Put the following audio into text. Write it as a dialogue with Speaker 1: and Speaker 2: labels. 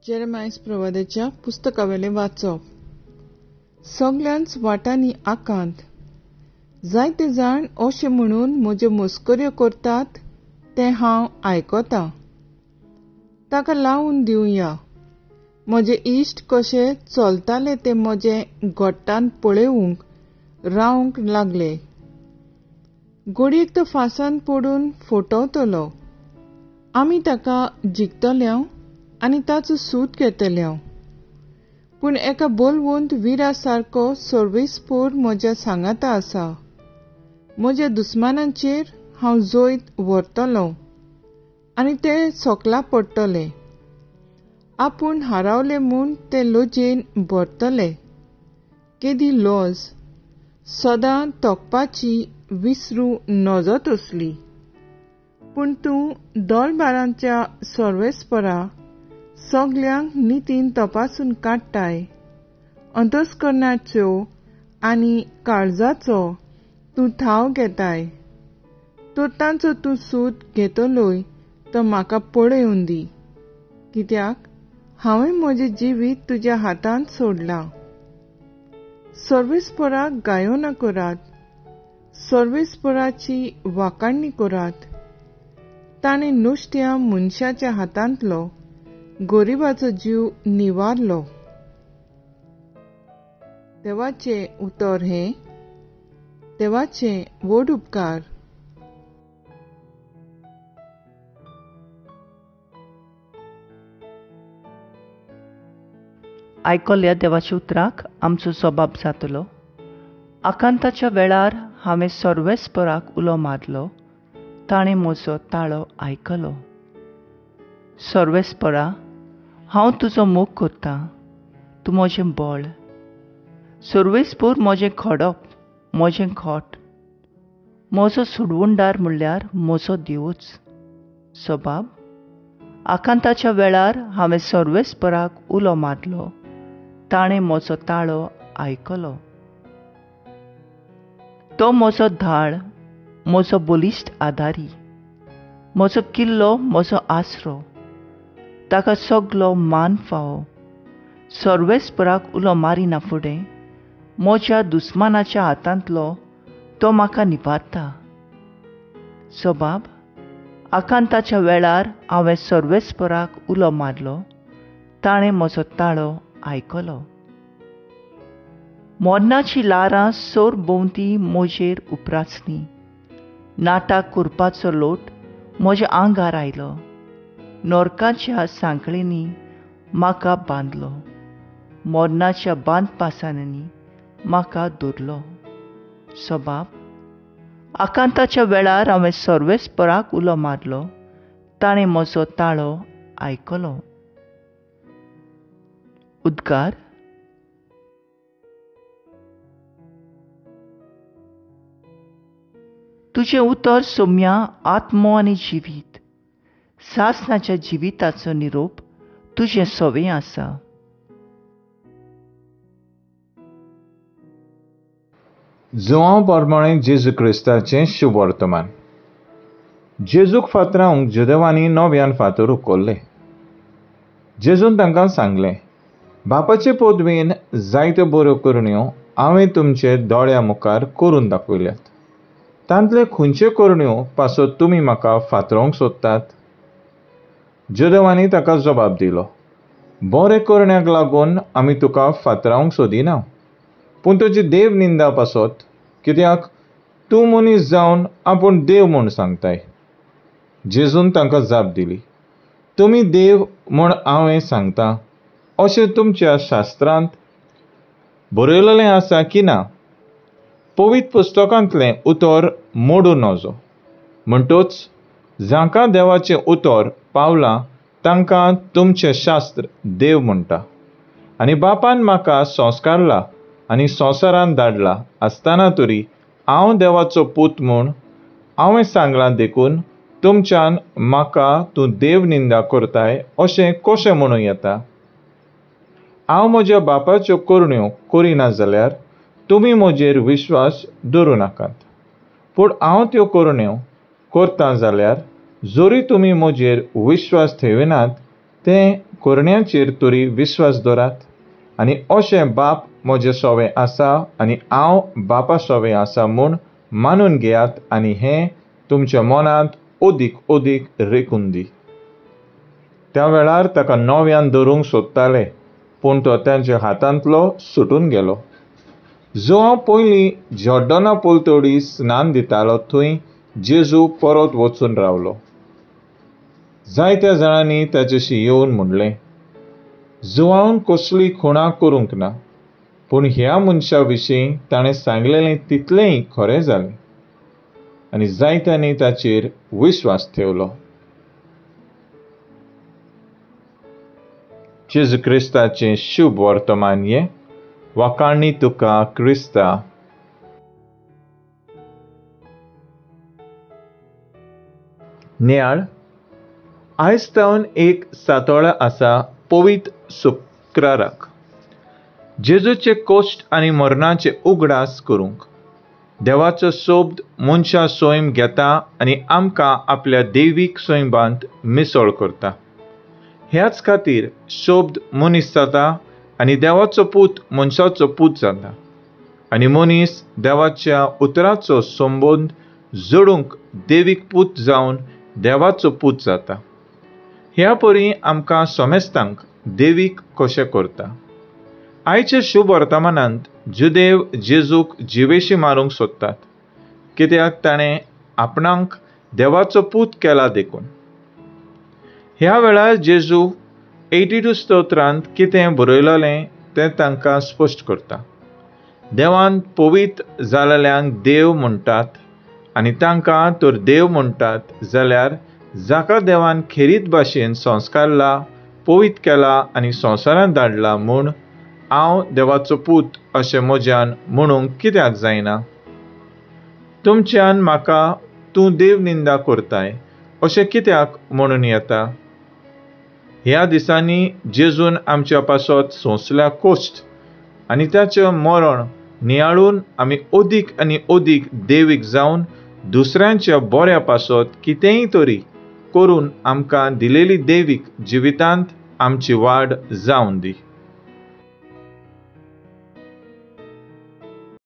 Speaker 1: जेरेमायस प्रवाद्याच्या पुस्तकावेले वाचप. सगळ्यांच वाटांनी आकांत. जायते जाण अशें म्हणून म्हज्यो मस्कऱ्यो करतात तें हांव आयकतां. ताका लावून दिवया. म्हजे इश्ट कशे चलताले ते म्हजे घोट्टान पळेवूंक रावंक लागले. घडयेक तो फासान पडून फटवतलो. आमी ताका जिखतल्यो आनी ताचो सूत घेतल्यो. पूण एका बोलवंत विरा सारको सर्वेस्पर म्हज्या सांगाता आसा. म्हज्या दुस्मानांचेर हांव जैत व्हरतलों आनी ते सोकला पडटले. आपूण हारावले म्हूण ते लजेन भरतले. केदी लज सदां तोखपाची विसरू नजो तसली. पूण तूं दोळबारांच्या सर्वेस्परा सगळ्यांक नितीन तपासून काडटाय. अंतस्करणाच्यो आनी काळजाचो तूं ठाव घेताय. तो तांचो तूं सूत घेतलोय तो म्हाका पळयोवन दी. कित्याक हांवें म्हजें जिवीत तुज्या हातांत सोडलां. सर्वेस्पराक गायोना करात. सर्वेस्पराची वाखाणणी करात. ताणें नुस्त्या मनशाच्या हातांतलो गरिबाचो जीव निवारलो. देवाचे उतर हे देवाचे व्हड उपकार.
Speaker 2: आयकल्ल्या देवाच्या उतराक आमचो जबाब जातलो. आकांताच्या वेळार हांवें सर्वेस्पराक उलो मारलो. ताणें म्हजो ताळो आयकलो. सर्वेस्परा, हांव तुजो मोग करतां. तूं म्हजें बळ. सर्वेस्पर म्हजें खडप, म्हजें खोट. म्हजो सुडवणदार म्हणल्यार म्हजो देवूच. जबाब. आकांताच्या वेळार हांवें सर्वेस्पराक उलो मारलो. ताणें म्हजो ताळो आयकलो. तो म्हजो धाळ, म्हजो बलिश्ट आदारी, म्हजो किल्लो, म्हजो आसरो. ताका सगलो मान फावो. सर्वेस्पराक उलो मारिना फुडें म्हज्या दुस्मानाच्या हातांतलो तो म्हाका निवारता. जबाब. आकांताच्या वेळार हांवें सर्वेस्पराक उलो मारलो. ताणें म्हजो ताळो आयकलो. मोडनाची लारां सोर भोंवती म्हजेर उपरासलीं. नाटाक करपाचो लोट म्हज्या आंगार आयलो. नरकाच्या सांखळेंनी म्हाका बांदलो. मोडनाच्या बांद पासांनी म्हाका धरलो. जबाब. आकांताच्या वेळार हांवें सर्वेस्पराक उलो मारलो. ताणें म्हजो ताळो आयकलो. उद्गार. तुजें उतर सौम्या आत्मो आनी जिवीत. सासणाच्या जिविताचो निरोप तुजें सवें आसा.
Speaker 3: जोआंव पोरमोणें जेजू क्रिस्ताचें शुभ वर्तमान. जेजूक फातरावंक जुदेवांनी नव्यान फातर उखल्ले. जेजून तांकां सांगलें, बापाचे पदवेन जायत्यो बऱ्यो करण्यो हांवें तुमचे दोळ्या मुखार करून दाखयल्यात. तांतले खंयच्यो करण्यो पासत तुमी म्हाका फातरोवंक सोदतात? जुदेवांनी ताका जबाब दिलो, बरे करण्याक लागून आमी तुका फातरावंक सोदिना, पूण तुजी देव निंदा पासत, कित्याक तूं मनीस जावन आपूण देव म्हूण सांगताय. जेजून तांकां जाप दिली, तुमी देव म्हूण हांवें सांगतां अशें तुमच्या शास्त्रांत बरयलेलें आसा की ना? पवित्र पुस्तकांतलें उतर मोडूं नजो. म्हणटूच जांकां देवाचें उतर पावलां तांकां तुमचें शास्त्र देव म्हणटा. आनी बापान म्हाका संस्कारला आनी संवसारांत धाडला आसतना तरी हांव देवाचो पूत म्हूण हांवें सांगलां देखून तुमच्यान म्हाका तूं देव निंदा करताय अशें कशें म्हणूं येता? हांव म्हज्या बापाच्यो करण्यो करिना जाल्यार तुमी म्हजेर विश्वास दवरूं नाकात. पूण हांव त्यो करण्यो करतां जाल्यार जरी तुमी म्हजेर विश्वास थेविनात तें करण्याचेर तरी विश्वास दवरात आनी अशें बाप म्हजे सोवे आसा आनी हांव बापा सोवे आसा म्हूण मानून घेयात आनी हें तुमच्या मनांत ओदीक ओदीक रेखून दी. त्या वेळार ताका नव्यान धरूंक सोदताले, पूण तो तांच्या हातांतलो सुटून गेलो. जो हांव पयलीं जॉर्डना पलतडी स्नान दितालो थंय जेजू परत वचून रावलो. जायत्या जाणांनी ताचेशी येवन म्हणलें, जुवान कसली खुणा करूंक ना, पूण ह्या मनशा विशीं ताणें सांगलेलें तितलेंय खरें जालें. आनी जायत्यांनी ताचेर विश्वास ठेवलो. जेजू क्रिस्ताचें शुभ वर्तमान हें. वाखाणणी तुका क्रिस्ता. नियाळ. आयज तावन एक सातोळा आसा पवित्र शुक्राराक. जेजूचे कोश्ट आनी मरणाचे उगडास करूंक देवाचो सोबत मनशा सोयम घेता आनी आमकां आपल्या दैवीक सोयंबांत मिसळ करता. ह्याच खातीर सोबत मनीस जाता आनी देवाचो पूत मनशाचो पूत जाता आनी मनीस देवाच्या उतराचो संबंद जोडूंक दैवीक पूत जावन देवाचो पूत जाता. ह्या परी आमकां समजतांक दैवीक कशें करता. आयच्या शुभ वर्तमानांत जुदेव जेजूक जिवेशी मारूंक सोदतात, कित्याक ताणें आपणाक देवाचो पूत केला देखून. ह्या वेळार जेजू 82 स्तोत्रांत कितें बरयलोलें तें तांकां स्पश्ट करता. देवान पवित्र जालेल्यांक देव म्हणटात आनी तांकां तर देव म्हणटात जाल्यार जाका देवान खेरीत भाशेन संस्कारला, पवित्र केला आनी संवसारांत धाडला म्हूण हांव देवाचो पूत अशें म्हज्यान म्हणूंक कित्याक जायना. तुमच्यान म्हाका तूं देव निंदा करताय अशें कित्याक म्हणून येता. ह्या दिसांनी जेजून आमच्या पासत सोंसल्या कोश्ट आनी ताचें मरण नियाळून आमी ओदीक आनी ओदीक दैवीक जावन दुसऱ्यांच्या बऱ्या पासत कितेंय तरी करून आमकां दिलेली दैवीक जिवितांत आमची वाड जावन दी.